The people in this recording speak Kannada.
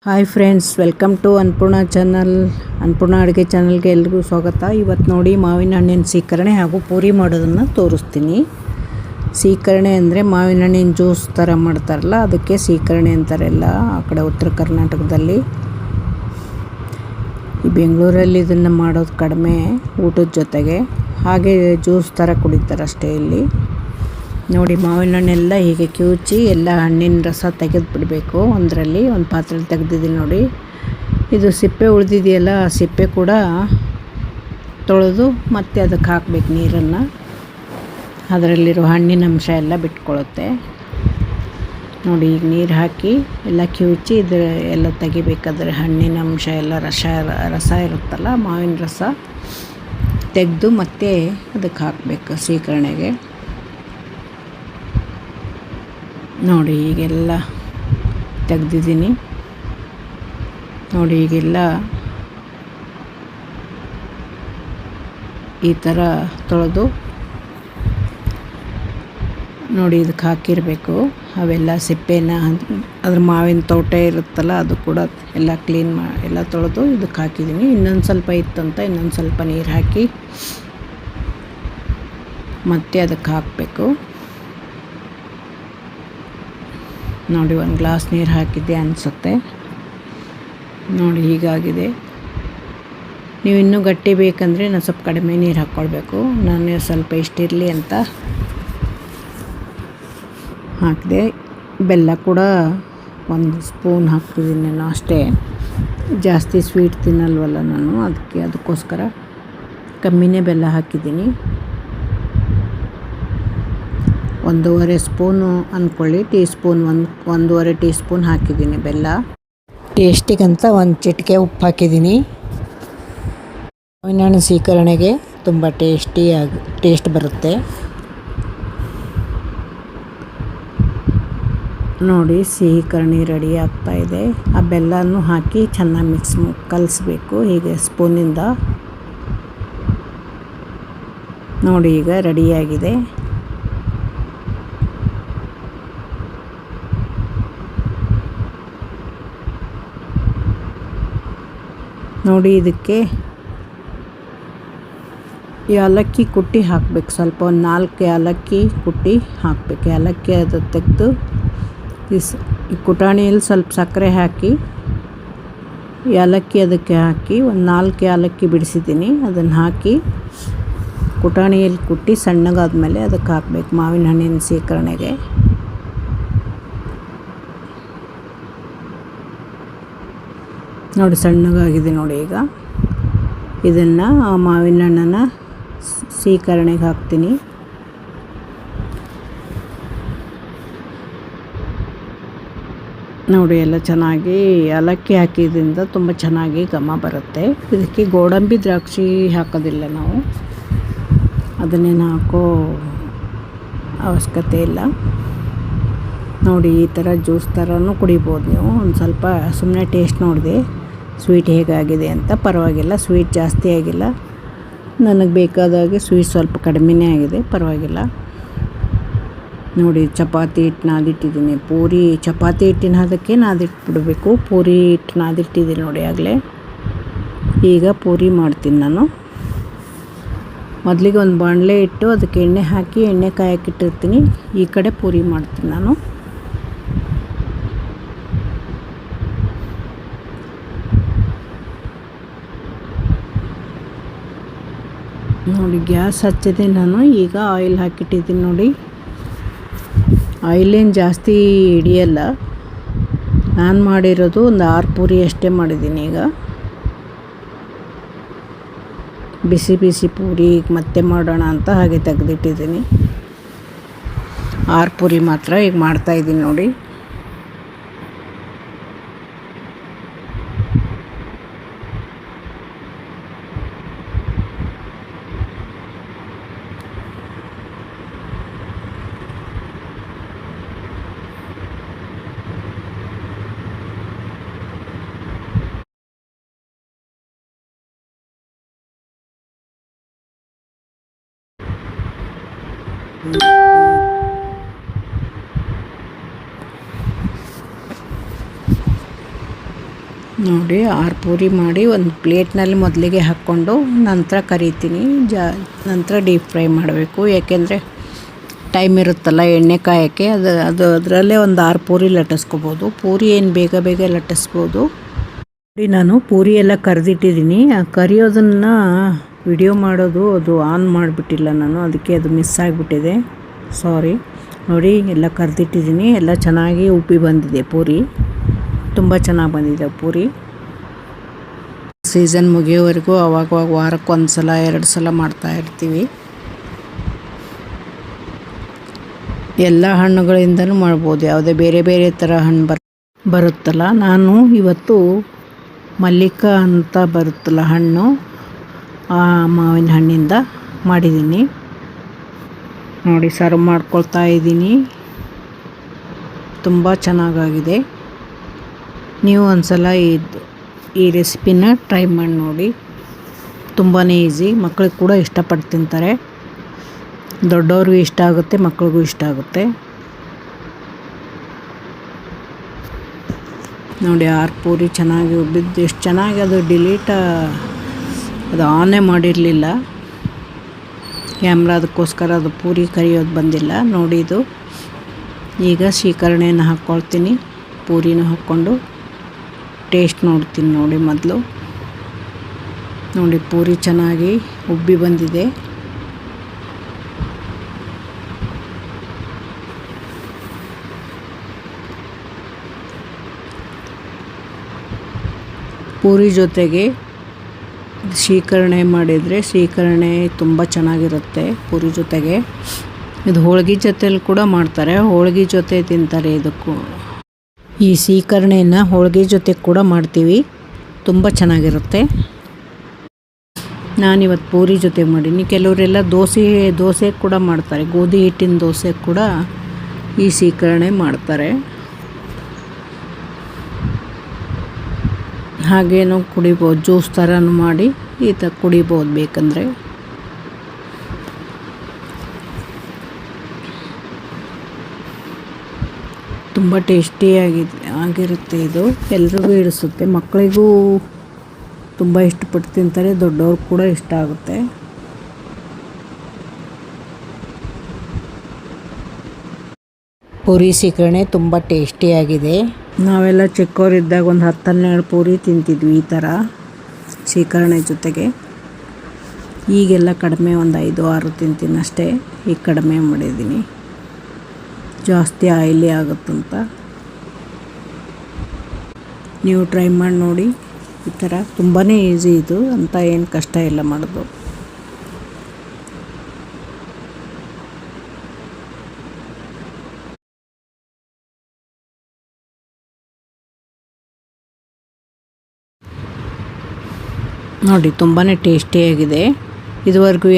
Hi friends, welcome to Annapurna channel. Annapurna ಅಡುಗೆ ಚಾನಲ್ಗೆ ಎಲ್ರಿಗೂ ಸ್ವಾಗತ. ಇವತ್ತು ನೋಡಿ ಮಾವಿನ ಹಣ್ಣಿನ ಸೀಕರಣೆ ಹಾಗೂ ಪೂರಿ ಮಾಡೋದನ್ನು ತೋರಿಸ್ತೀನಿ. ಸೀಕರಣೆ ಅಂದರೆ ಮಾವಿನ ಹಣ್ಣಿನ ಜ್ಯೂಸ್ ಥರ ಮಾಡ್ತಾರಲ್ಲ, ಅದಕ್ಕೆ ಸೀಕರಣೆ ಅಂತಾರೆಲ್ಲ ಆ ಕಡೆ ಉತ್ತರ ಕರ್ನಾಟಕದಲ್ಲಿ. ಈ ಬೆಂಗಳೂರಲ್ಲಿ ಇದನ್ನು ಮಾಡೋದು ಕಡಿಮೆ ಊಟದ ಜೊತೆಗೆ, ಹಾಗೆ ಜ್ಯೂಸ್ ಥರ ಕುಡಿತಾರೆ ಅಷ್ಟೇ. ಇಲ್ಲಿ ನೋಡಿ ಮಾವಿನ ಹಣ್ಣೆಲ್ಲ ಹೀಗೆ ಕಿವುಚಿ ಎಲ್ಲ ಹಣ್ಣಿನ ರಸ ತೆಗೆದು ಬಿಡಬೇಕು. ಒಂದರಲ್ಲಿ ಒಂದು ಪಾತ್ರೆಯಲ್ಲಿ ತೆಗೆದಿದ್ದೀನಿ ನೋಡಿ. ಇದು ಸಿಪ್ಪೆ ಉಳಿದಿದೆಯಲ್ಲ, ಆ ಸಿಪ್ಪೆ ಕೂಡ ತೊಳೆದು ಮತ್ತೆ ಅದಕ್ಕೆ ಹಾಕಬೇಕು ನೀರನ್ನು. ಅದರಲ್ಲಿರೋ ಹಣ್ಣಿನ ಅಂಶ ಎಲ್ಲ ಬಿಟ್ಕೊಳ್ಳುತ್ತೆ ನೋಡಿ. ಈಗ ನೀರು ಹಾಕಿ ಎಲ್ಲ ಕಿವುಚಿ ಇದರ ಎಲ್ಲ ತೆಗಿಬೇಕಾದ್ರೆ ಹಣ್ಣಿನ ಅಂಶ ಎಲ್ಲ ರಸ ಇರುತ್ತಲ್ಲ, ಮಾವಿನ ರಸ ತೆಗೆದು ಮತ್ತೆ ಅದಕ್ಕೆ ಹಾಕಬೇಕು ಸೀಕರಣೆಗೆ. ನೋಡಿ ಈಗೆಲ್ಲ ತೆಗ್ದಿದ್ದೀನಿ ನೋಡಿ. ಈಗೆಲ್ಲ ಈ ಥರ ತೊಳೆದು ನೋಡಿ ಇದಕ್ಕೆ ಹಾಕಿರಬೇಕು. ಅವೆಲ್ಲ ಸಿಪ್ಪೆನ ಅದ್ರ ಮಾವಿನ ತೋಟ ಇರುತ್ತಲ್ಲ, ಅದು ಕೂಡ ಎಲ್ಲ ಕ್ಲೀನ್ ಎಲ್ಲ ತೊಳೆದು ಇದಕ್ಕೆ ಹಾಕಿದ್ದೀನಿ. ಇನ್ನೊಂದು ಸ್ವಲ್ಪ ಇತ್ತಂತ ಇನ್ನೊಂದು ಸ್ವಲ್ಪ ನೀರು ಹಾಕಿ ಮತ್ತೆ ಅದಕ್ಕೆ ಹಾಕಬೇಕು ನೋಡಿ. ಒಂದು ಗ್ಲಾಸ್ ನೀರು ಹಾಕಿದ್ದೆ ಅನಿಸುತ್ತೆ ನೋಡಿ. ಹೀಗಾಗಿದೆ. ನೀವು ಇನ್ನೂ ಗಟ್ಟಿ ಬೇಕಂದರೆ ನಾನು ಸ್ವಲ್ಪ ಕಡಿಮೆ ನೀರು ಹಾಕ್ಕೊಳ್ಬೇಕು. ನಾನು ಸ್ವಲ್ಪ ಇಷ್ಟಿರಲಿ ಅಂತ ಹಾಕಿದೆ. ಬೆಲ್ಲ ಕೂಡ ಒಂದು ಸ್ಪೂನ್ ಹಾಕ್ತಿದ್ದೀನಿ ನಾನು ಅಷ್ಟೇ. ಜಾಸ್ತಿ ಸ್ವೀಟ್ ತಿನ್ನಲ್ವಲ್ಲ ನಾನು, ಅದಕ್ಕೋಸ್ಕರ ಕಮ್ಮಿನೇ ಬೆಲ್ಲ ಹಾಕಿದ್ದೀನಿ. 1.5 ಸ್ಪೂನು ಅಂದ್ಕೊಳ್ಳಿ, ಟೀ ಸ್ಪೂನ್ 1.5 ಟೀ ಸ್ಪೂನ್ ಹಾಕಿದ್ದೀನಿ ಬೆಲ್ಲ. ಟೇಸ್ಟಿಗಂತ ಒಂದು ಚಿಟಿಕೆ ಉಪ್ಪು ಹಾಕಿದ್ದೀನಿ. ಮಾವಿನ ಹಣ್ಣು ಸೀಕರಣೆಗೆ ತುಂಬ ಟೇಸ್ಟ್ ಬರುತ್ತೆ ನೋಡಿ. ಸೀಕರಣೆ ರೆಡಿ ಆಗ್ತಾಯಿದೆ. ಆ ಬೆಲ್ಲನೂ ಹಾಕಿ ಚೆನ್ನಾಗಿ ಕಲಿಸ್ಬೇಕು ಹೀಗೆ ಸ್ಪೂನಿಂದ ನೋಡಿ. ಈಗ ರೆಡಿಯಾಗಿದೆ ನೋಡಿ. ಇದಕ್ಕೆ ಏಲಕ್ಕಿ ಕುಟ್ಟಿ ಹಾಕಬೇಕು. ಸ್ವಲ್ಪ ಒಂದು 4 ಏಲಕ್ಕಿ ಕುಟ್ಟಿ ಹಾಕಬೇಕು. ಏಲಕ್ಕಿ ಅದು ತೆಗೆದು ಈ ಕುಟಾಣಿಯಲ್ಲಿ ಸ್ವಲ್ಪ ಸಕ್ಕರೆ ಹಾಕಿ ಏಲಕ್ಕಿ ಅದಕ್ಕೆ ಹಾಕಿ ಒಂದು 4 ಏಲಕ್ಕಿ ಬಿಡಿಸಿದ್ದೀನಿ. ಅದನ್ನು ಹಾಕಿ ಕುಟಾಣಿಯಲ್ಲಿ ಕುಟ್ಟಿ ಸಣ್ಣಗಾದ್ಮೇಲೆ ಅದಕ್ಕೆ ಹಾಕಬೇಕು ಮಾವಿನ ಹಣ್ಣಿನ ಸೀಕರಣೆಗೆ ನೋಡಿ. ಸಣ್ಣಗಾಗಿದೆ ನೋಡಿ. ಈಗ ಇದನ್ನು ಮಾವಿನ ಹಣ್ಣನ್ನು ಸೀಕರಣೆಗೆ ಹಾಕ್ತೀನಿ ನೋಡಿ. ಎಲ್ಲ ಚೆನ್ನಾಗಿ ಏಲಕ್ಕಿ ಹಾಕಿದ್ರಿಂದ ತುಂಬ ಚೆನ್ನಾಗಿ ಘಮ ಬರುತ್ತೆ. ಇದಕ್ಕೆ ಗೋಡಂಬಿ ದ್ರಾಕ್ಷಿ ಹಾಕೋದಿಲ್ಲ ನಾವು, ಅದನ್ನೇನು ಹಾಕೋ ಅವಶ್ಯಕತೆ ಇಲ್ಲ ನೋಡಿ. ಈ ಥರ ಜ್ಯೂಸ್ ಥರನೂ ಕುಡಿಬೋದು ನೀವು. ಒಂದು ಸ್ವಲ್ಪ ಸುಮ್ಮನೆ ಟೇಸ್ಟ್ ನೋಡಿದೆ ಸ್ವೀಟ್ ಹೇಗಾಗಿದೆ ಅಂತ. ಪರವಾಗಿಲ್ಲ, ಸ್ವೀಟ್ ಜಾಸ್ತಿ ಆಗಿಲ್ಲ. ನನಗೆ ಬೇಕಾದಾಗೆ ಸ್ವೀಟ್ ಸ್ವಲ್ಪ ಕಡಿಮೆನೇ ಆಗಿದೆ, ಪರವಾಗಿಲ್ಲ ನೋಡಿ. ಚಪಾತಿ ಹಿಟ್ಟು ನಾದಿಟ್ಟಿದ್ದೀನಿ. ಪೂರಿ ಚಪಾತಿ ಹಿಟ್ಟಿನ ಅದಕ್ಕೆ ನಾದಿಟ್ಬಿಡಬೇಕು. ಪೂರಿ ಹಿಟ್ಟು ನಾದಿಟ್ಟಿದ್ದೀನಿ ನೋಡಿ ಆಗಲೇ. ಈಗ ಪೂರಿ ಮಾಡ್ತೀನಿ ನಾನು. ಮೊದಲಿಗೆ ಒಂದು ಬಾಣಲೆ ಇಟ್ಟು ಅದಕ್ಕೆ ಎಣ್ಣೆ ಹಾಕಿ ಎಣ್ಣೆ ಕಾಯಕ್ಕಿಟ್ಟಿರ್ತೀನಿ. ಈ ಕಡೆ ಪೂರಿ ಮಾಡ್ತೀನಿ ನಾನು ನೋಡಿ. ಗ್ಯಾಸ್ ಹಚ್ಚಿದೆ ನಾನು. ಈಗ ಆಯಿಲ್ ಹಾಕಿಟ್ಟಿದ್ದೀನಿ ನೋಡಿ. ಆಯಿಲೇನು ಜಾಸ್ತಿ ಹಿಡಿಯಲ್ಲ. ನಾನು ಮಾಡಿರೋದು ಒಂದು 6 ಪೂರಿ ಅಷ್ಟೇ ಮಾಡಿದ್ದೀನಿ. ಈಗ ಬಿಸಿ ಬಿಸಿ ಪೂರಿ ಮತ್ತೆ ಮಾಡೋಣ ಅಂತ ಹಾಗೆ ತೆಗೆದಿಟ್ಟಿದ್ದೀನಿ. 6 ಪೂರಿ ಮಾತ್ರ ಈಗ ಮಾಡ್ತಾಯಿದ್ದೀನಿ ನೋಡಿ. ನೋಡಿ 6 ಪೂರಿ ಮಾಡಿ ಒಂದು ಪ್ಲೇಟ್ನಲ್ಲಿ ಮೊದಲಿಗೆ ಹಾಕ್ಕೊಂಡು ನಂತರ ಕರಿತೀನಿ. ನಂತರ ಡೀಪ್ ಫ್ರೈ ಮಾಡಬೇಕು, ಏಕೆಂದರೆ ಟೈಮ್ ಇರುತ್ತಲ್ಲ ಎಣ್ಣೆ ಕಾಯೋಕ್ಕೆ. ಅದರಲ್ಲೇ ಒಂದು 6 ಪೂರಿ ಲಟ್ಟಿಸ್ಕೋಬೋದು. ಪೂರಿ ಏನು ಬೇಗ ಬೇಗ ಲಟ್ಟಿಸ್ಬೋದು. ನೋಡಿ ನಾನು ಪೂರಿ ಎಲ್ಲ ಕರೆದಿಟ್ಟಿದ್ದೀನಿ. ಕರಿಯೋದನ್ನು ವಿಡಿಯೋ ಮಾಡೋದು ಅದು ಆನ್ ಮಾಡಿಬಿಟ್ಟಿಲ್ಲ ನಾನು, ಅದಕ್ಕೆ ಅದು ಮಿಸ್ ಆಗಿಬಿಟ್ಟಿದೆ, ಸಾರಿ. ನೋಡಿ ಎಲ್ಲ ಕರೆದಿಟ್ಟಿದ್ದೀನಿ. ಎಲ್ಲ ಚೆನ್ನಾಗಿ ಉಪ್ಪಿ ಬಂದಿದೆ ಪೂರಿ, ತುಂಬ ಚೆನ್ನಾಗಿ ಬಂದಿದೆ ಪೂರಿ. ಸೀಸನ್ ಮುಗಿಯೋವರೆಗೂ ಅವಾಗವಾಗ ವಾರಕ್ಕೆ 1 ಸಲ 2 ಸಲ ಮಾಡ್ತಾಯಿರ್ತೀವಿ. ಎಲ್ಲ ಹಣ್ಣುಗಳಿಂದನೂ ಮಾಡ್ಬೋದು, ಯಾವುದೇ ಬೇರೆ ಬೇರೆ ಥರ ಹಣ್ಣು ಬರುತ್ತಲ್ಲ. ನಾನು ಇವತ್ತು ಮಲ್ಲಿಕಾ ಅಂತ ಬರುತ್ತಲ್ಲ ಹಣ್ಣು, ಆ ಮಾವಿನ ಹಣ್ಣಿಂದ ಮಾಡಿದ್ದೀನಿ. ನೋಡಿ ಸರ್ವ್ ಮಾಡ್ಕೊಳ್ತಾ ಇದ್ದೀನಿ. ತುಂಬ ಚೆನ್ನಾಗಾಗಿದೆ. ನೀವು ಒಂದ್ಸಲ ಈ ರೆಸಿಪಿನ ಟ್ರೈ ಮಾಡಿ ನೋಡಿ. ತುಂಬಾ ಈಸಿ, ಮಕ್ಕಳಿಗೆ ಕೂಡ ಇಷ್ಟಪಟ್ಟು ತಿಂತಾರೆ. ದೊಡ್ಡವ್ರಿಗೂ ಇಷ್ಟ ಆಗುತ್ತೆ, ಮಕ್ಕಳಿಗೂ ಇಷ್ಟ ಆಗುತ್ತೆ. ನೋಡಿ 6 ಪೂರಿ ಚೆನ್ನಾಗಿ ಉಬ್ಬಿದ್ದು ಎಷ್ಟು ಚೆನ್ನಾಗಿ. ಅದು ಅದು ಆನೇ ಮಾಡಿರಲಿಲ್ಲ ಕ್ಯಾಮ್ರಾ, ಅದಕ್ಕೋಸ್ಕರ ಅದು ಪೂರಿ ಕರಿಯೋದು ಬಂದಿಲ್ಲ. ನೋಡಿ ಇದು ಈಗ ಶೀಕರಣೆಯನ್ನು ಹಾಕ್ಕೊಳ್ತೀನಿ. ಪೂರಿನೂ ಹಾಕ್ಕೊಂಡು ಟೇಸ್ಟ್ ನೋಡ್ತೀನಿ. ನೋಡಿ ಮೊದಲು ನೋಡಿ ಪೂರಿ ಚೆನ್ನಾಗಿ ಉಬ್ಬಿ ಬಂದಿದೆ. ಪೂರಿ ಜೊತೆಗೆ ಶೀಕರಣೆ ಮಾಡಿದರೆ ಶೀಕರಣೆ ತುಂಬ ಚೆನ್ನಾಗಿರುತ್ತೆ ಪೂರಿ ಜೊತೆಗೆ. ಇದು ಹೋಳ್ಗೆ ಜೊತೆಲಿ ಕೂಡ ಮಾಡ್ತಾರೆ, ಹೋಳ್ಗೆ ಜೊತೆ ತಿಂತಾರೆ. ಇದಕ್ಕೂ ಈ ಶೀಕರಣೆಯನ್ನು ಹೋಳ್ಗೆ ಜೊತೆ ಕೂಡ ಮಾಡ್ತೀವಿ, ತುಂಬ ಚೆನ್ನಾಗಿರುತ್ತೆ. ನಾನಿವತ್ತು ಪೂರಿ ಜೊತೆ ಮಾಡೀನಿ. ಕೆಲವರೆಲ್ಲ ದೋಸೆ ಕೂಡ ಮಾಡ್ತಾರೆ, ಗೋಧಿ ಹಿಟ್ಟಿನ ದೋಸೆ ಕೂಡ ಈ ಶೀಕರಣೆ ಮಾಡ್ತಾರೆ. ಹಾಗೇನೂ ಕುಡಿಬೋದು, ಜ್ಯೂಸ್ ಥರನೂ ಮಾಡಿ ಈ ಥರ ಕುಡಿಬೋದು ಬೇಕಂದರೆ. ತುಂಬ ಆಗಿರುತ್ತೆ ಇದು, ಎಲ್ರಿಗೂ ಇಡಿಸುತ್ತೆ. ಮಕ್ಕಳಿಗೂ ತುಂಬ ಇಷ್ಟಪಟ್ಟು ತಿಂತಾರೆ, ದೊಡ್ಡವ್ರಿಗೆ ಕೂಡ ಇಷ್ಟ ಆಗುತ್ತೆ. ಪೂರಿ ಶೀಕರಣೆ ತುಂಬ ಟೇಸ್ಟಿಯಾಗಿದೆ. ನಾವೆಲ್ಲ ಚಿಕ್ಕವರಿದ್ದಾಗ ಒಂದು 10-12 ಪೂರಿ ತಿಂತಿದ್ವಿ ಈ ಥರ ಶೀಕರಣೆ ಜೊತೆಗೆ. ಈಗೆಲ್ಲ ಕಡಿಮೆ, ಒಂದು 5-6 ತಿಂತೀನಿ ಅಷ್ಟೇ. ಈಗ ಕಡಿಮೆ ಮಾಡಿದ್ದೀನಿ, ಜಾಸ್ತಿ ಆಯಿಲಿ ಆಗುತ್ತಂತ. ನೀವು ಟ್ರೈ ಮಾಡಿ ನೋಡಿ. ಈ ಥರ ತುಂಬಾ ಈಸಿ ಇದು, ಅಂತ ಏನು ಕಷ್ಟ ಇಲ್ಲ ಮಾಡೋದು. ನೋಡಿ ತುಂಬಾ ಟೇಸ್ಟಿಯಾಗಿದೆ. ಇದುವರೆಗೂ